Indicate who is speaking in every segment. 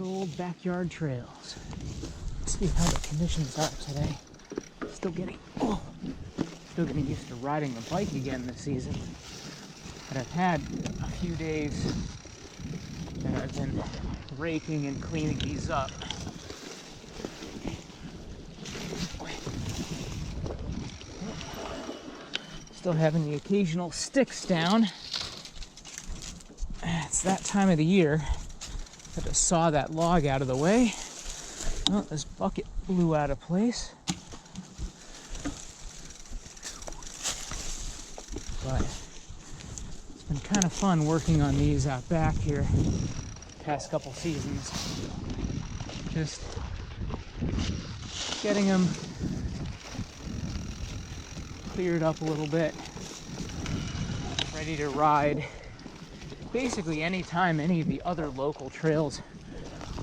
Speaker 1: old backyard trails. Let's see how the conditions are today. Still getting used to riding the bike again this season. But I've had a few days that I've been raking and cleaning these up. Still having the occasional sticks down. It's that time of the year. Had to saw that log out of the way. Oh, this bucket blew out of place. But it's been kind of fun working on these out back here past couple seasons. Just getting them cleared up a little bit, ready to ride. Basically anytime any of the other local trails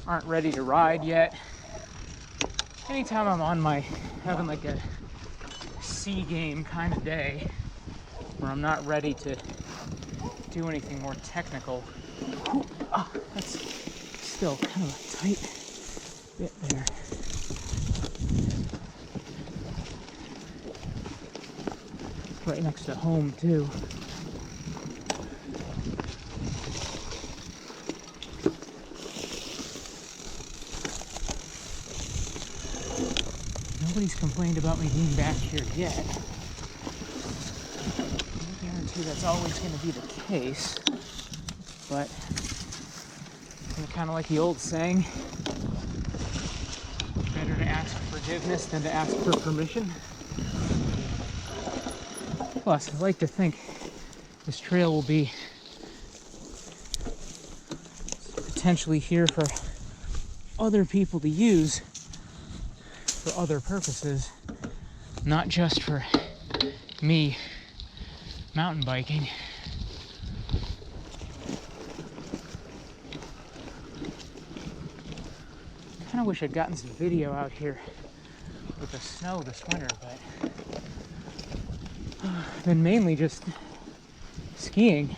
Speaker 1: aren't ready to ride yet, anytime I'm on having like a C game kind of day where I'm not ready to do anything more technical. Oh, that's still kind of a tight bit there. Right next to home too. Nobody's complained about me being back here yet. I guarantee that's always going to be the case, but kind of like the old saying, better to ask forgiveness than to ask for permission. Plus, I'd like to think this trail will be potentially here for other people to use for other purposes, not just for me mountain biking. I kind of wish I'd gotten some video out here with the snow this winter, but I've been mainly just skiing.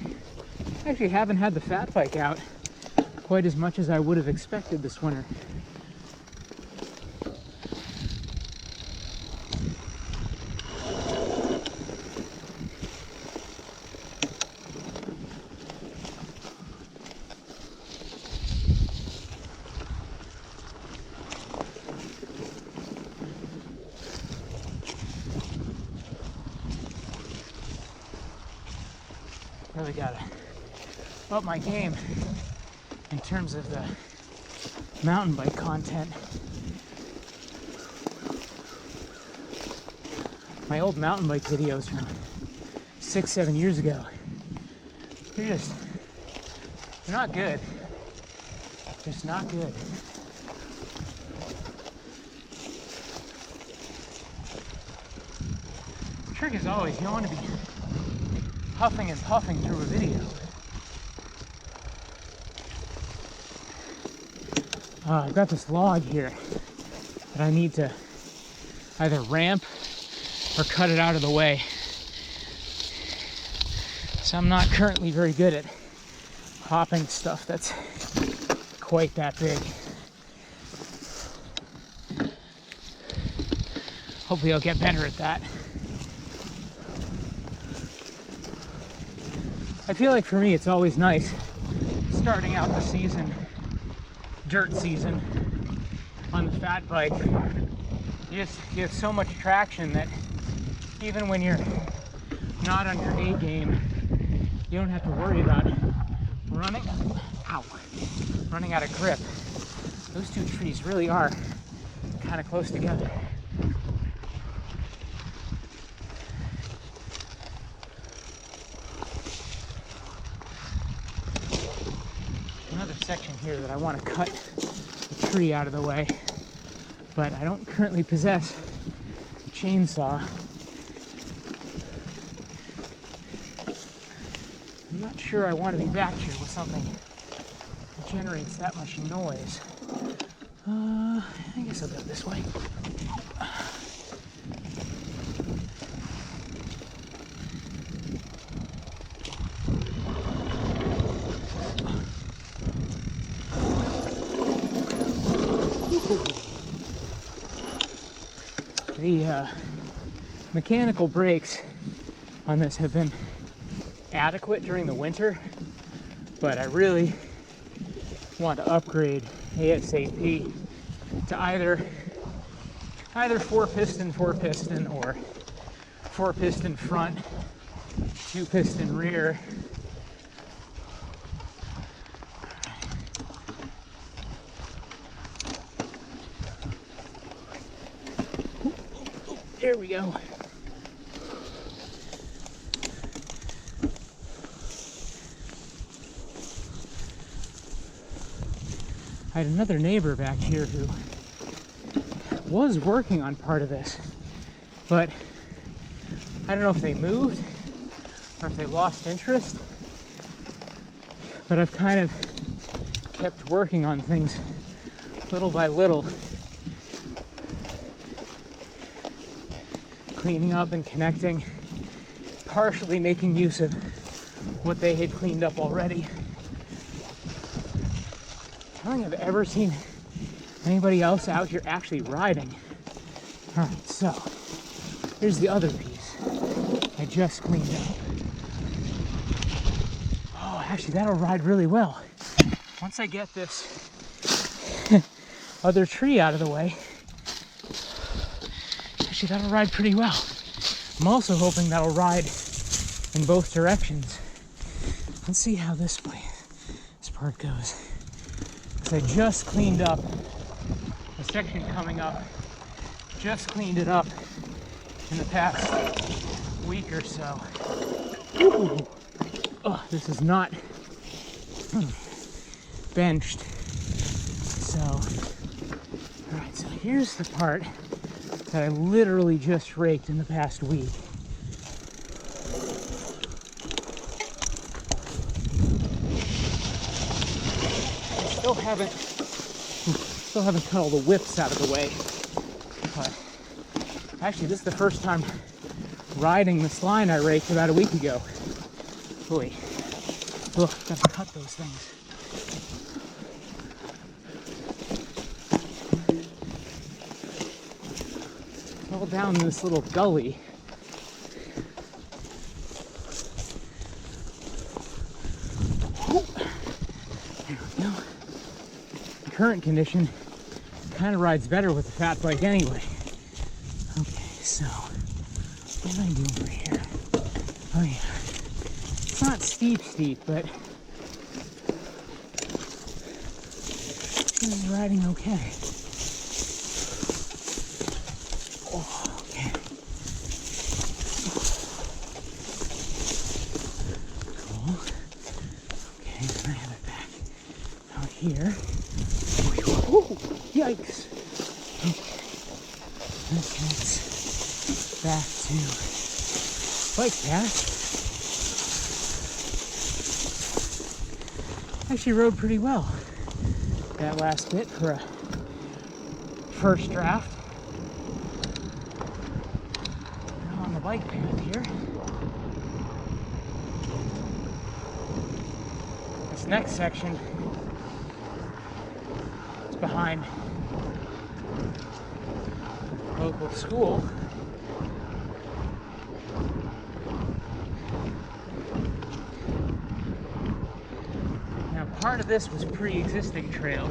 Speaker 1: I actually haven't had the fat bike out quite as much as I would have expected this winter. Really gotta up my game in terms of the mountain bike content. My old mountain bike videos from 6-7 years ago, they're not good. Just not good. The trick is always, you don't want to be huffing and puffing through a video. I've got this log here that I need to either ramp or cut it out of the way. So I'm not currently very good at hopping stuff that's quite that big. Hopefully I'll get better at that. I feel like for me it's always nice starting out the season, dirt season, on the fat bike. You have so much traction that even when you're not on your A game, you don't have to worry about running out of grip. Those two trees really are kind of close together. Another section here that I want to cut the tree out of the way, but I don't currently possess a chainsaw. I'm not sure I want to be back here with something that generates that much noise. I guess I'll go this way. The mechanical brakes on this have been adequate during the winter, but I really want to upgrade ASAP to either 4-piston or 4-piston front, 2-piston rear. There we go. I had another neighbor back here who was working on part of this, but I don't know if they moved or if they lost interest, but I've kind of kept working on things little by little, cleaning up and connecting, partially making use of what they had cleaned up already. I don't think I've ever seen anybody else out here actually riding. All right, so here's the other piece I just cleaned up. Oh, actually that'll ride really well. Once I get this other tree out of the way, actually that'll ride pretty well. I'm also hoping that'll ride in both directions. Let's see how this part goes. Because I just cleaned up the section coming up, just cleaned it up in the past week or so. Ooh. Oh, this is not benched. So, all right, so here's the part that I literally just raked in the past week. I still haven't cut all the whips out of the way. But actually, this is the first time riding this line I raked about a week ago. Boy, look, gotta cut those things. It's all down this little gully. There we go. Current condition kind of rides better with the fat bike anyway. Okay, so what did I do over here? Oh yeah, it's not steep, but this is riding okay. Oh, okay. Cool. Okay, then I have it back out here. Oh, yikes. Okay. That connects back to bike path. Actually rode pretty well that last bit for a first draft. Now on the bike path here. This next section behind local school. Now part of this was pre-existing trail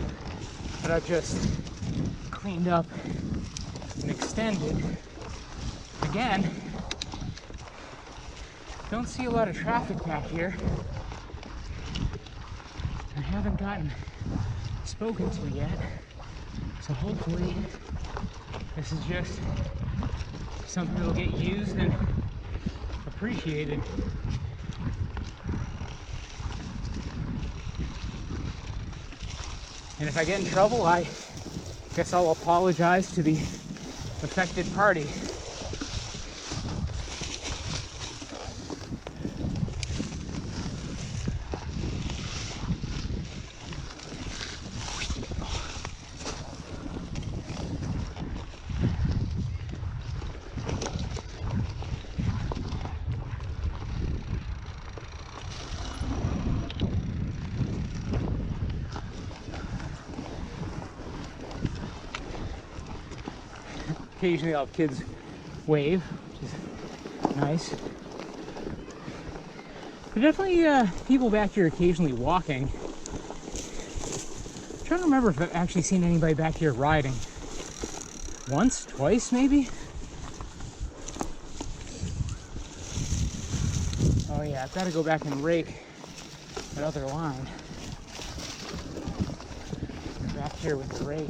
Speaker 1: that I just cleaned up and extended. Again, don't see a lot of traffic back here. I haven't gotten spoken to yet, so hopefully this is just something that'll get used and appreciated. And if I get in trouble, I guess I'll apologize to the affected party. occasionally I'll have kids wave, which is nice. But definitely people back here occasionally walking. I'm trying to remember if I've actually seen anybody back here riding. Once, twice maybe? Oh yeah, I've got to go back and rake that other line. Back here with the rake.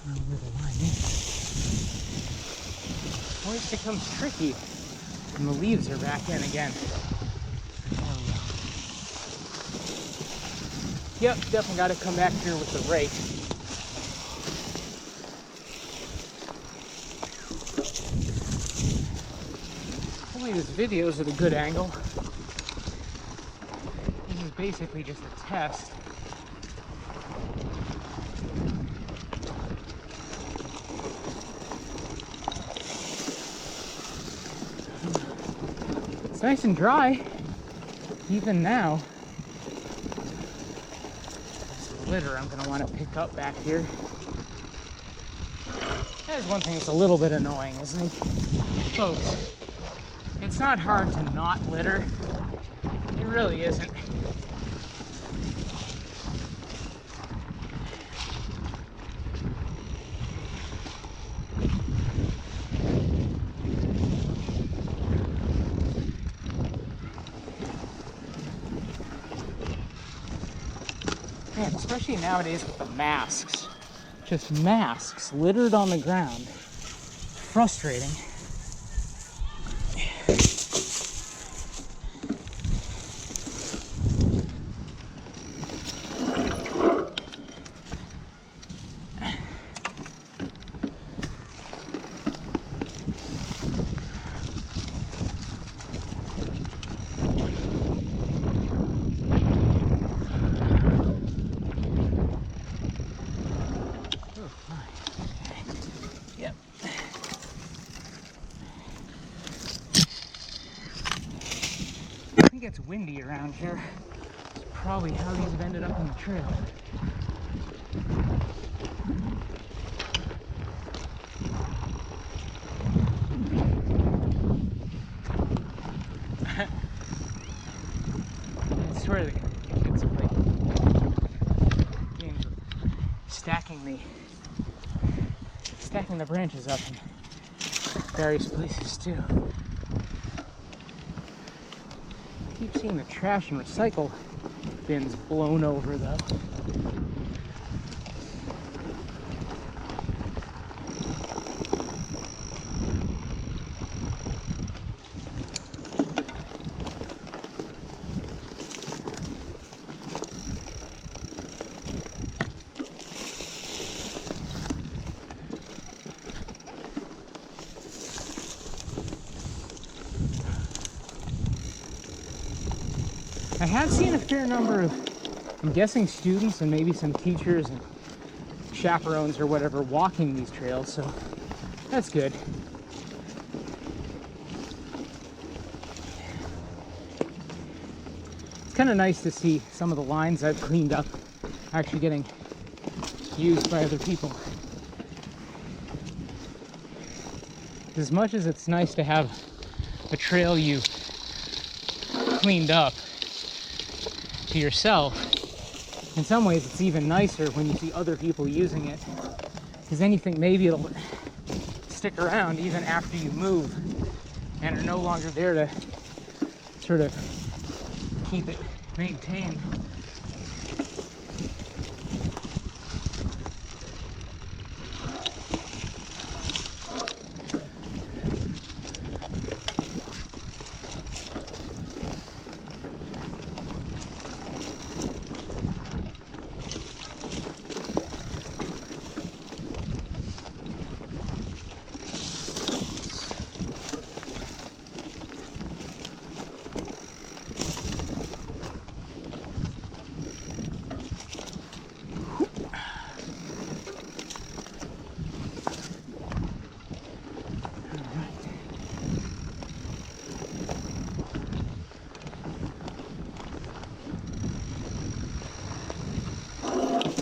Speaker 1: Where the line is. Always becomes tricky when the leaves are back in again. Yep, definitely got to come back here with the rake. Hopefully this video is at a good angle. This is basically just a test. It's nice and dry, even now. Litter I'm going to want to pick up back here. That is one thing that's a little bit annoying, isn't it? Folks, it's not hard to not litter. It really isn't. Man, especially nowadays with the masks. Just masks littered on the ground. Frustrating. I think it's windy around here. It's probably how these have ended up on the trail. I swear the kids are like games of stacking the branches up in various places too. I keep seeing the trash and recycle bins blown over though. I have seen a fair number of, I'm guessing, students and maybe some teachers and chaperones or whatever walking these trails, so that's good. It's kind of nice to see some of the lines I've cleaned up actually getting used by other people. As much as it's nice to have a trail you cleaned up to yourself, in some ways it's even nicer when you see other people using it, because then you think maybe it'll stick around even after you move and are no longer there to sort of keep it maintained.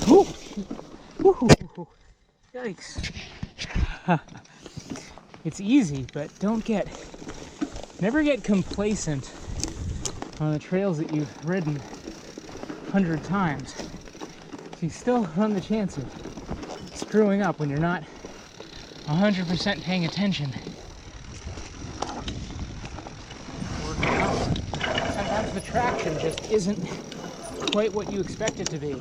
Speaker 1: Ooh. Ooh. Yikes. It's easy, but never get complacent on the trails that you've ridden 100 times. So you still run the chance of screwing up when you're not 100% paying attention. Or sometimes the traction just isn't quite what you expect it to be.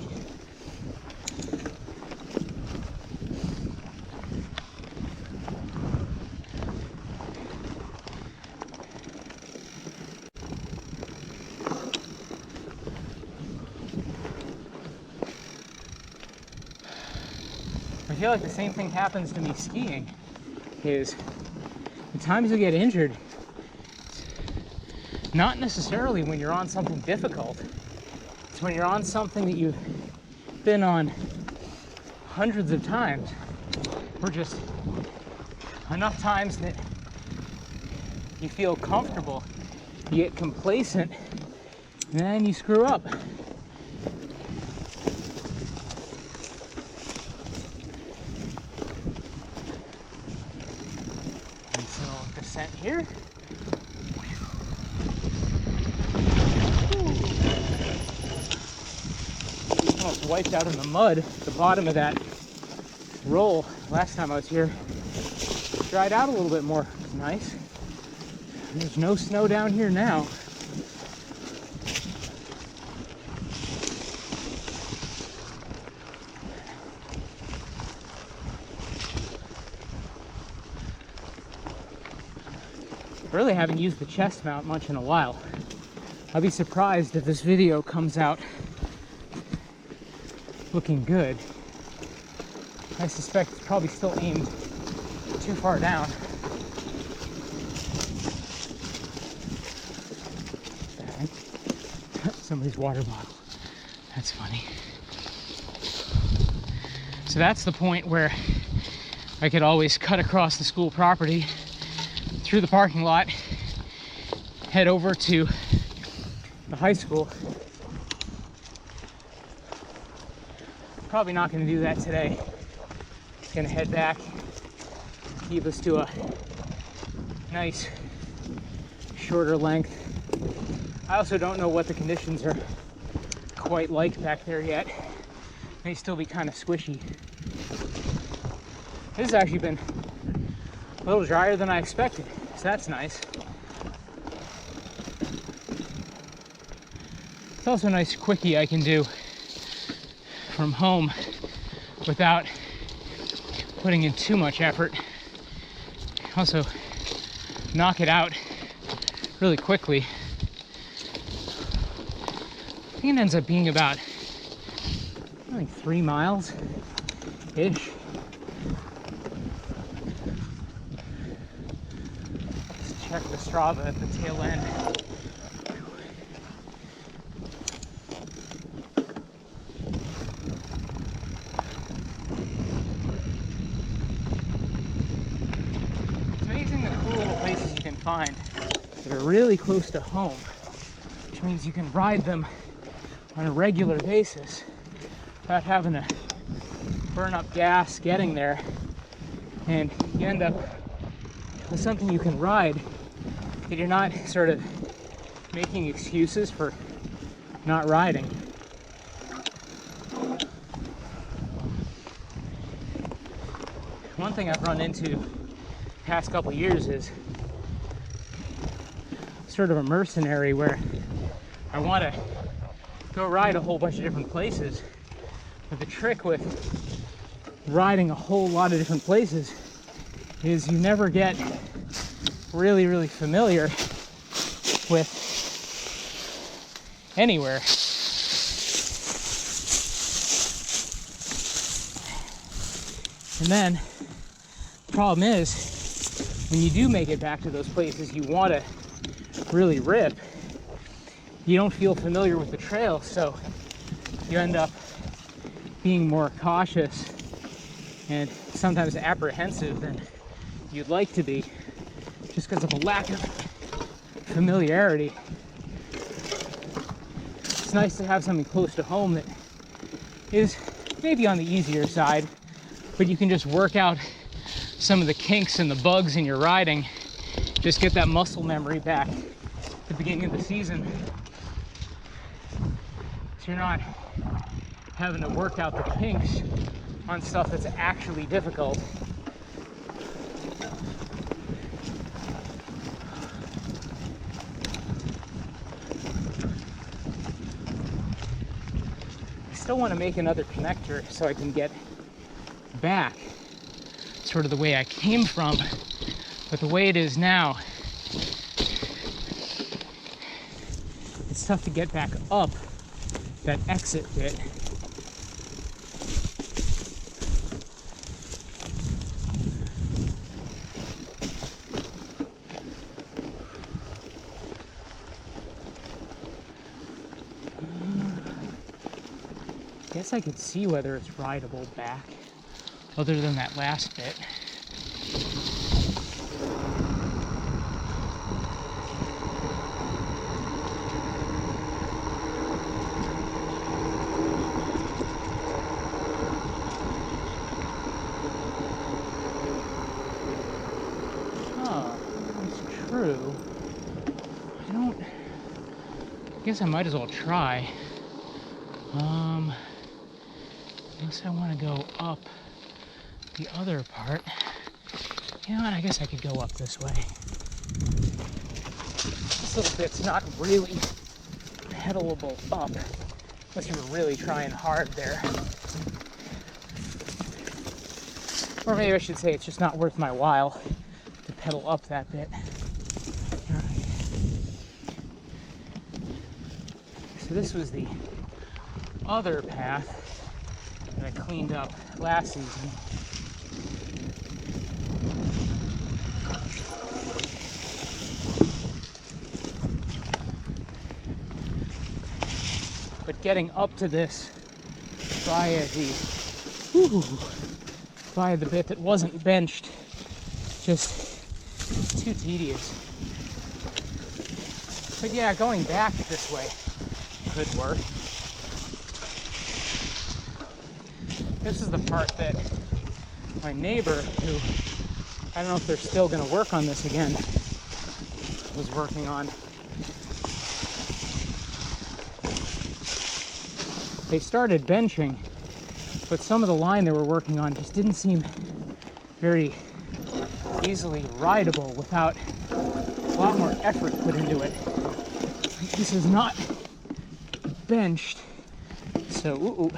Speaker 1: I feel like the same thing happens to me skiing, is the times you get injured, not necessarily when you're on something difficult. It's when you're on something that you've been on hundreds of times, or just enough times that you feel comfortable, you get complacent, and then you screw up. Descent here. Almost wiped out in the mud. The bottom of that roll last time I was here dried out a little bit more. It's nice. There's no snow down here now. Really haven't used the chest mount much in a while. I'll be surprised if this video comes out looking good. I suspect it's probably still aimed too far down. Somebody's water bottle. That's funny. So that's the point where I could always cut across the school property through the parking lot, head over to the high school. Probably not going to do that today. Just going to head back, keep us to a nice shorter length. I also don't know what the conditions are quite like back there yet. May still be kind of squishy. This has actually been a little drier than I expected, so that's nice. It's also a nice quickie I can do from home without putting in too much effort. Also, knock it out really quickly. I think it ends up being about, I think, 3 miles-ish. Check the Strava at the tail end. It's amazing the cool little places you can find that are really close to home, which means you can ride them on a regular basis without having to burn up gas getting there, and you end up with something you can ride that you're not sort of making excuses for not riding. One thing I've run into the past couple of years is sort of a mercenary where I want to go ride a whole bunch of different places, but the trick with riding a whole lot of different places is you never get really familiar with anywhere. And then the problem is, when you do make it back to those places you want to really rip, you don't feel familiar with the trail, so you end up being more cautious and sometimes apprehensive than you'd like to be, just because of a lack of familiarity. It's nice to have something close to home that is maybe on the easier side, but you can just work out some of the kinks and the bugs in your riding. Just get that muscle memory back at the beginning of the season. So you're not having to work out the kinks on stuff that's actually difficult. I still want to make another connector so I can get back sort of the way I came from, but the way it is now, it's tough to get back up that exit bit. I guess I could see whether it's rideable back, other than that last bit. Oh, that's true. I guess I might as well try. Unless I want to go up the other part. You know what, I guess I could go up this way. This little bit's not really pedalable up, unless you were really trying hard there. Or maybe I should say it's just not worth my while to pedal up that bit. All right. So this was the other path that I cleaned up last season. But getting up to this via the bit that wasn't benched, just too tedious. But yeah, going back this way could work. This is the part that my neighbor, who, I don't know if they're still going to work on this again, was working on. They started benching, but some of the line they were working on just didn't seem very easily rideable without a lot more effort put into it. This is not benched, so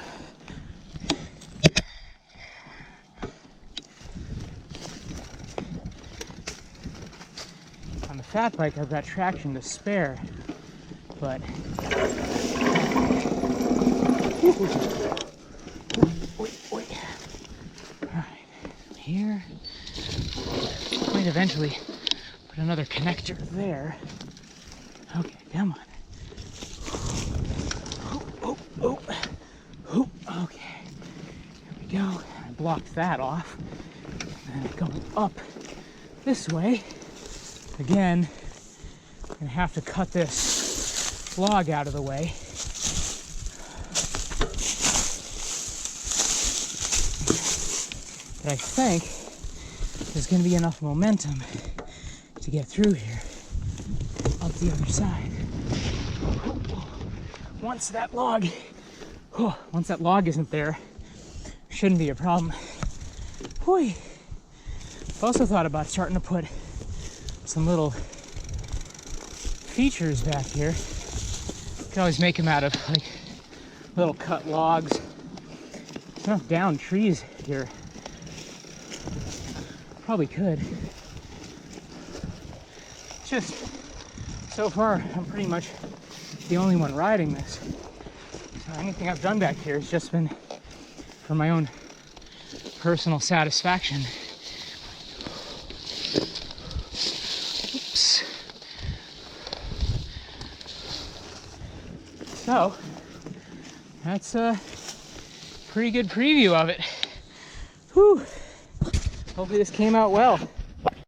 Speaker 1: on the fat bike I've got traction to spare, but alright, here, might eventually put another connector there. Okay, come on. Okay, here we go. I blocked that off. And going up this way, again, I'm gonna have to cut this log out of the way. But I think there's going to be enough momentum to get through here up the other side. Once that log isn't there, shouldn't be a problem. Boy, I've also thought about starting to put some little features back here. You can always make them out of like little cut logs. There's enough downed trees here. Probably could. It's just, so far, I'm pretty much the only one riding this. So anything I've done back here has just been for my own personal satisfaction. Oops. So, that's a pretty good preview of it. Whew. Hopefully this came out well.